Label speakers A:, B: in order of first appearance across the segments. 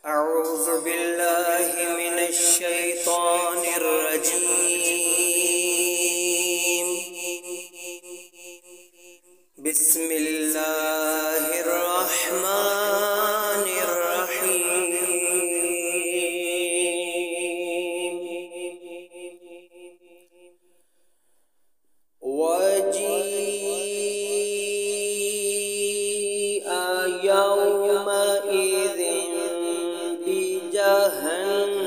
A: اعوذ باللہ من الشیطان الرجیم بسم اللہ الرحمن الرحیم وجیء یومئذ بجہنم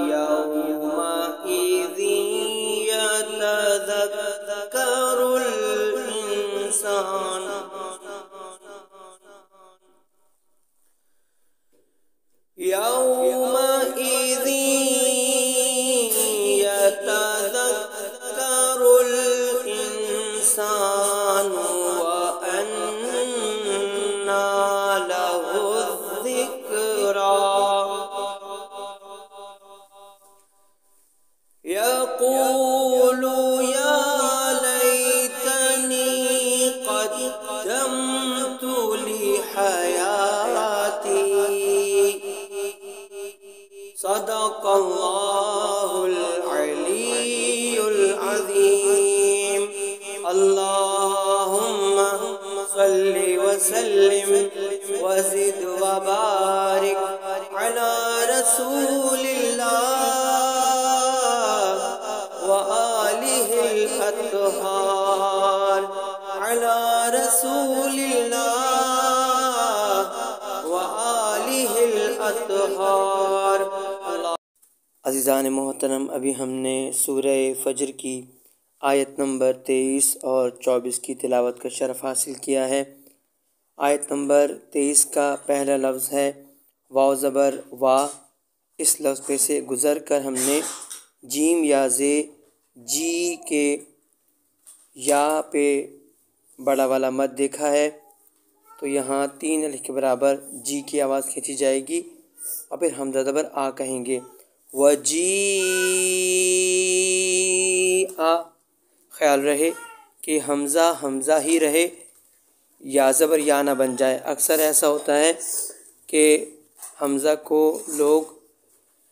A: یومئذ یتذکر الانسان یومئذ یتذکر الانسان وأنى له الذکریٰ یقول یا لیتنی قدمت لحیاتی صدق اللہ العلی العظیم اللہم صل وسلم وزد وبارک علی رسول اللہ وآلہ الاطہار علی رسول اللہ وآلہ الاطہار۔ عزیزان محترم، ابھی ہم نے سورہ فجر کی آیت نمبر 23 اور 24 کی تلاوت کا شرف حاصل کیا ہے۔ آیت نمبر 23 کا پہلا لفظ ہے واو زبر وا، اس لفظ پہ سے گزر کر ہم نے جیم یا زے جی کے یا پہ بڑا والا مد دیکھا ہے، تو یہاں 3 الف کے برابر جی کی آواز کھینچی جائے گی اور پھر حمزہ زبر آ کہیں گے۔ وجیء، خیال رہے کہ حمزہ حمزہ ہی رہے، یا زبر یا نہ بن جائے۔ اکثر ایسا ہوتا ہے کہ حمزہ کو لوگ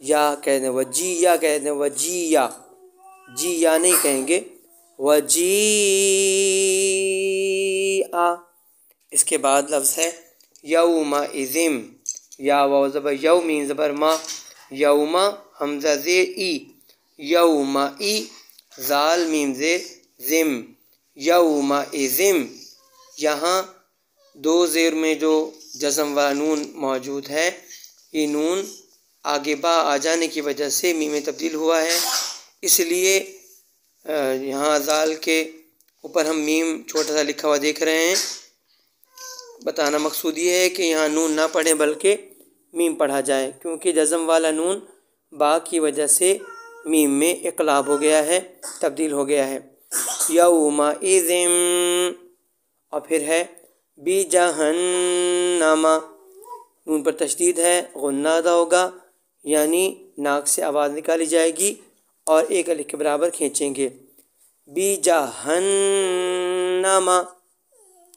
A: یا کہہ دیں، وجیء کہہ دیں، وجیء، جی یا نہیں کہیں گے، وجیء۔ اس کے بعد لفظ ہے یومئذ، یا واو زبر یو میم زبر ما، یوم حمزہ زے ای، یومئی زال میم زے زم، یومئذ۔ یہاں 2 زیر میں جو جزم والا نون موجود ہے، یہ نون آگے با آ جانے کی وجہ سے میم میں تبدیل ہوا ہے، اس لیے یہاں زال کے اوپر ہم میم چھوٹا سا لکھا ہوا دیکھ رہے ہیں۔ بتانا مقصود یہ ہے کہ یہاں نون نہ پڑھیں بلکہ میم پڑھا جائے، کیونکہ جزم والا نون با کی وجہ سے میم میں اقلاب ہو گیا ہے، تبدیل ہو گیا ہے۔ یومئذ، اور پھر ہے بجہنم، نون پر تشدید ہے، غنہ ادا ہوگا، یعنی ناک سے آواز نکالی جائے گی اور 1 الف کے برابر کھینچیں گے، بجہنم۔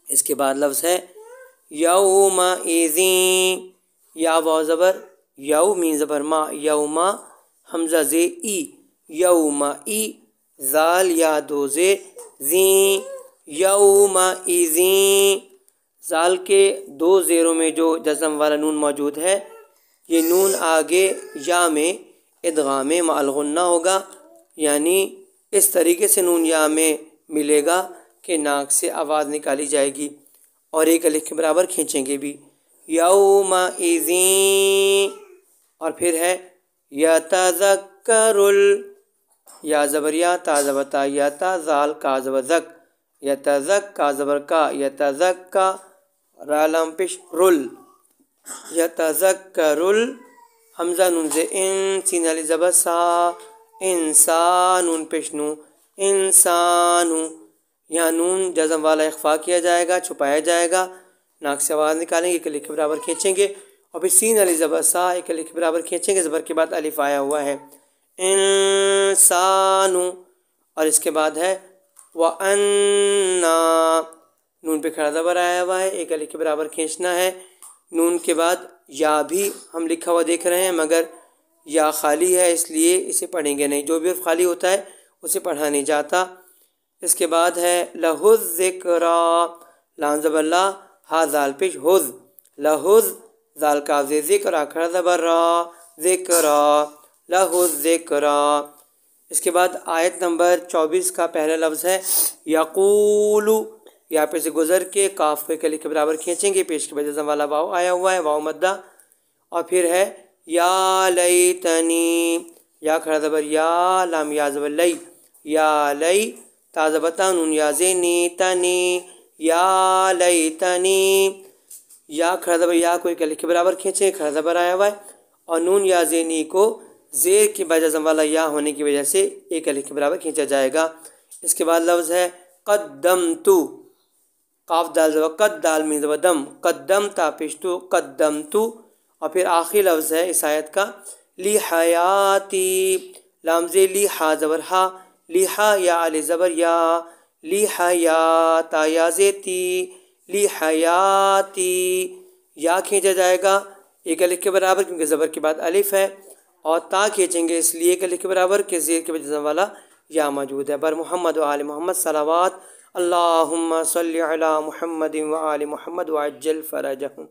A: اس کے بعد لفظ ہے یومئذ، یا واو زبر یو میم زبر ما، یوما حمزہ زے ای، یومئی زال یا 2 زے زیں، یومئذ۔ زال کے 2 زیروں میں جو جزم والا نون موجود ہے، یہ نون آگے یا میں ادغام مع الغنہ ہوگا، یعنی اس طریقے سے نون یا میں ملے گا کہ ناک سے آواز نکالی جائے گی اور 1 الف کے برابر کھینچیں گے بھی، یومئذ۔ اور پھر ہے یتذکر یا زبر یا تا زبر تا، یا تا زال کا زبر زک، یتذک کا زبر کا، یتذکر را لام پیش رل، یتذکر حمزہ نون سے ان، سین علی زبر سا، انسان نون پیش نو، انسان۔ یہاں نون جزم والا اخفا کیا جائے گا، چھپایا جائے گا، ناک سے آواز نکالیں گے، 1 الف کے برابر کھینچیں گے، اور پھر سین علی زبر سا 1 الف کے برابر کھینچیں گے، زبر کے بعد الف آیا ہوا ہے، انسان، اور اس کے بعد ہے وَأَنَّا، نون پہ کھڑا زبر آیا ہوا ہے، 1 الف کے برابر کھینچنا ہے، نون کے بعد یا بھی ہم لکھا ہوا دیکھ رہے ہیں مگر یا خالی ہے اس لیے اسے پڑھیں گے نہیں، جو بھی حرف خالی ہوتا ہے اسے پڑھا نہیں جاتا۔ اس کے بعد ہے لہ الذکریٰ، لام زبر لا، ہا زال پیش حز، لہز زال کاف زیر ذکر کھڑا زبر را، ذکریٰ، لہ الذکریٰ۔ اس کے بعد آیت نمبر 24 کا پہلا لفظ ہے یقول، یہاں پہ سے گزر کے کاف کو کلی کے برابر کھینچیں گے، پیش کے بجائے والا واؤ آیا ہوا ہے، واؤ مدہ، اور پھر ہے یا لیتنی، یا کھڑا زبر یا، لام یا زبر لی، یا لی، تا زبر تا، نون یا زینی تنی، یا لیتنی، یا کھڑا زبر یا کو کلی کے برابر کھینچیں، کھڑا زبر آیا ہوا ہے، اور نون یا زینی کو زیر کی بجائے والا یا ہونے کی وجہ سے ایک الف کے برابر کھینچا جائے گا۔ اس کے بعد لفظ ہے قدمتو، قاف دال زبر قد، دال میم زبر دم، قدمتا پیشتو قدمتو، اور پھر آخری لفظ ہے اس آیت کا لی حیاتی، لام زیر لی، ہا زبر ہا، لی ہا، یا علی زبر یا، لی حیاتا، یا زیتی، لی حیاتی، یا کھینچا جائے گا ایک الف کے برابر کیونکہ زبر کے بعد الف ہے، اور تا کھینچیں گے اس لیے ایک الف کے برابر کہ زیر کے وجہ والا یا موجود ہے۔ بر محمد و آل محمد صلوات، اللہم صلی علی محمد و آل محمد وعجل فرجہم۔